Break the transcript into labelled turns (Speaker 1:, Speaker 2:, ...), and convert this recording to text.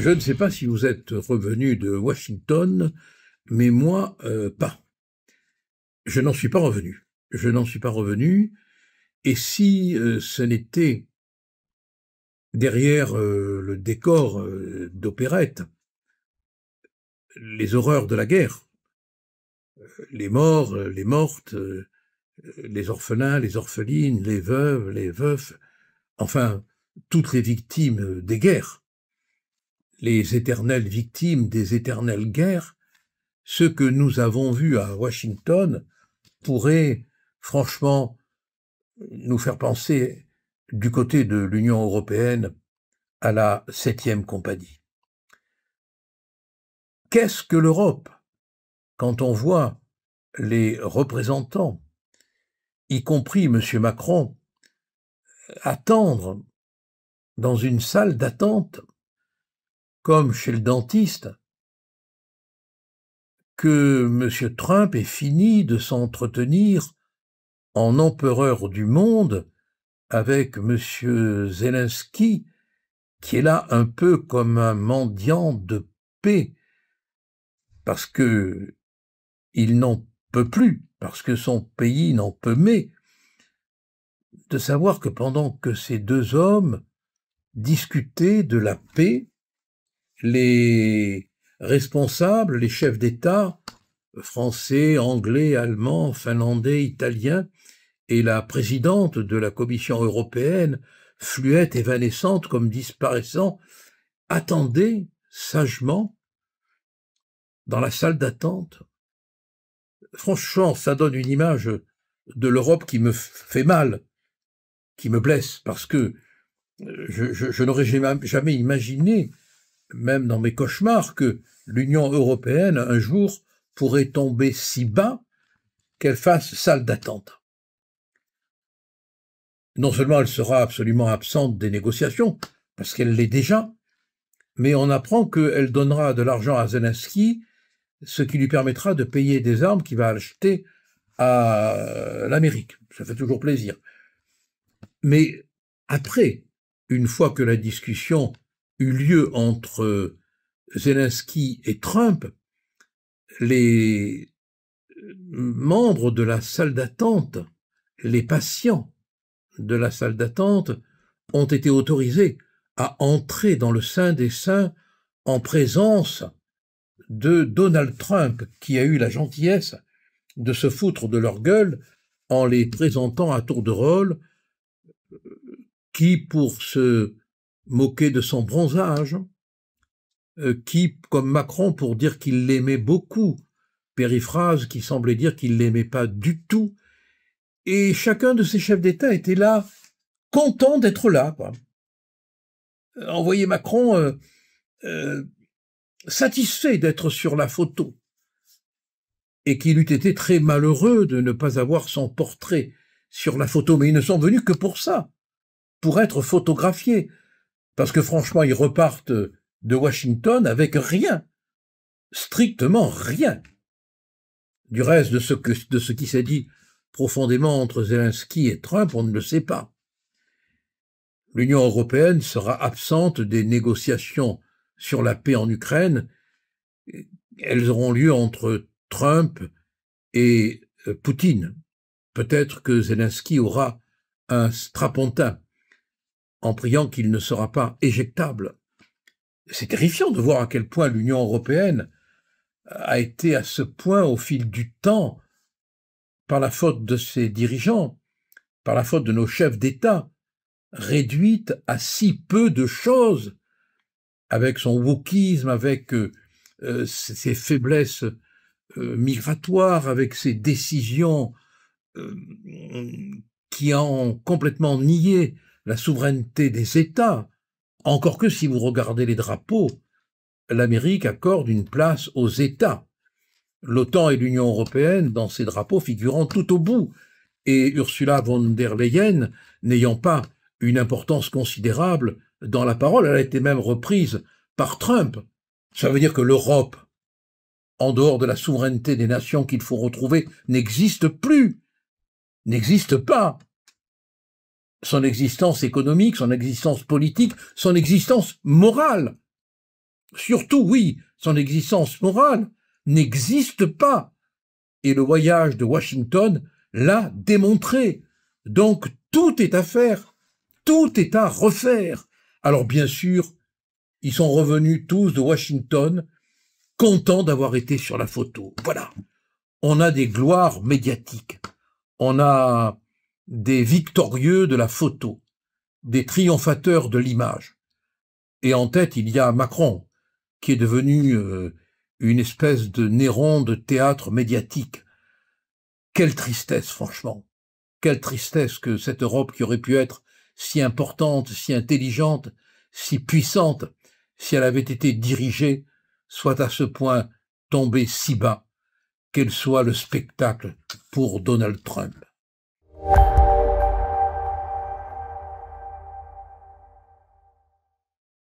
Speaker 1: Je ne sais pas si vous êtes revenu de Washington, mais moi, pas. Je n'en suis pas revenu. Je n'en suis pas revenu. Et si ce n'était derrière le décor d'opérette, les horreurs de la guerre, les morts, les mortes, les orphelins, les orphelines, les veuves, les veufs, enfin, toutes les victimes des guerres, les éternelles victimes des éternelles guerres, ce que nous avons vu à Washington pourrait franchement nous faire penser du côté de l'Union européenne à la 7e compagnie. Qu'est-ce que l'Europe quand on voit les représentants, y compris M. Macron, attendre dans une salle d'attente, comme chez le dentiste, que M. Trump ait fini de s'entretenir en empereur du monde avec M. Zelensky, qui est là un peu comme un mendiant de paix, parce que il n'en peut plus, parce que son pays n'en peut mais, de savoir que pendant que ces deux hommes discutaient de la paix, les responsables, les chefs d'État, français, anglais, allemands, finlandais, italiens, et la présidente de la Commission européenne, fluette, évanescente, comme disparaissant, attendaient sagement dans la salle d'attente. Franchement, ça donne une image de l'Europe qui me fait mal, qui me blesse, parce que je n'aurais jamais imaginé, même dans mes cauchemars, que l'Union européenne, un jour, pourrait tomber si bas qu'elle fasse salle d'attente. Non seulement elle sera absolument absente des négociations, parce qu'elle l'est déjà, mais on apprend qu'elle donnera de l'argent à Zelensky, ce qui lui permettra de payer des armes qu'il va acheter à l'Amérique. Ça fait toujours plaisir. Mais après, une fois que la discussion eut lieu entre Zelensky et Trump, les membres de la salle d'attente, les patients de la salle d'attente, ont été autorisés à entrer dans le sein des saints en présence de Donald Trump, qui a eu la gentillesse de se foutre de leur gueule en les présentant à tour de rôle, qui pour se moquer de son bronzage, qui, comme Macron, pour dire qu'il l'aimait beaucoup, périphrase qui semblait dire qu'il l'aimait pas du tout, et chacun de ces chefs d'État était là, content d'être là, quoi. On voyait Macron satisfait d'être sur la photo, et qu'il eût été très malheureux de ne pas avoir son portrait sur la photo, mais ils ne sont venus que pour ça, pour être photographiés, parce que franchement, ils repartent de Washington avec rien, strictement rien. Du reste de ce qui s'est dit profondément entre Zelensky et Trump, on ne le sait pas. L'Union européenne sera absente des négociations sur la paix en Ukraine. Elles auront lieu entre Trump et Poutine. Peut-être que Zelensky aura un strapontin en priant qu'il ne sera pas éjectable. C'est terrifiant de voir à quel point l'Union européenne a été à ce point au fil du temps, par la faute de ses dirigeants, par la faute de nos chefs d'État, réduite à si peu de choses, avec son wokisme, avec ses faiblesses migratoires, avec ses décisions qui ont complètement nié la souveraineté des États. Encore que si vous regardez les drapeaux, l'Amérique accorde une place aux États. L'OTAN et l'Union européenne, dans ces drapeaux, figurant tout au bout, et Ursula von der Leyen n'ayant pas une importance considérable dans la parole, elle a été même reprise par Trump. Ça veut dire que l'Europe, en dehors de la souveraineté des nations qu'il faut retrouver, n'existe plus, n'existe pas. Son existence économique, son existence politique, son existence morale Surtout, oui, son existence morale n'existe pas. Et le voyage de Washington l'a démontré. Donc, tout est à faire, tout est à refaire. Alors, bien sûr, ils sont revenus tous de Washington, contents d'avoir été sur la photo. Voilà. On a des gloires médiatiques. On a des victorieux de la photo, des triomphateurs de l'image. Et en tête, il y a Macron, qui est devenu une espèce de Néron de théâtre médiatique. Quelle tristesse, franchement. Quelle tristesse que cette Europe qui aurait pu être si importante, si intelligente, si puissante, si elle avait été dirigée, soit à ce point tombée si bas, qu'elle soit le spectacle pour Donald Trump.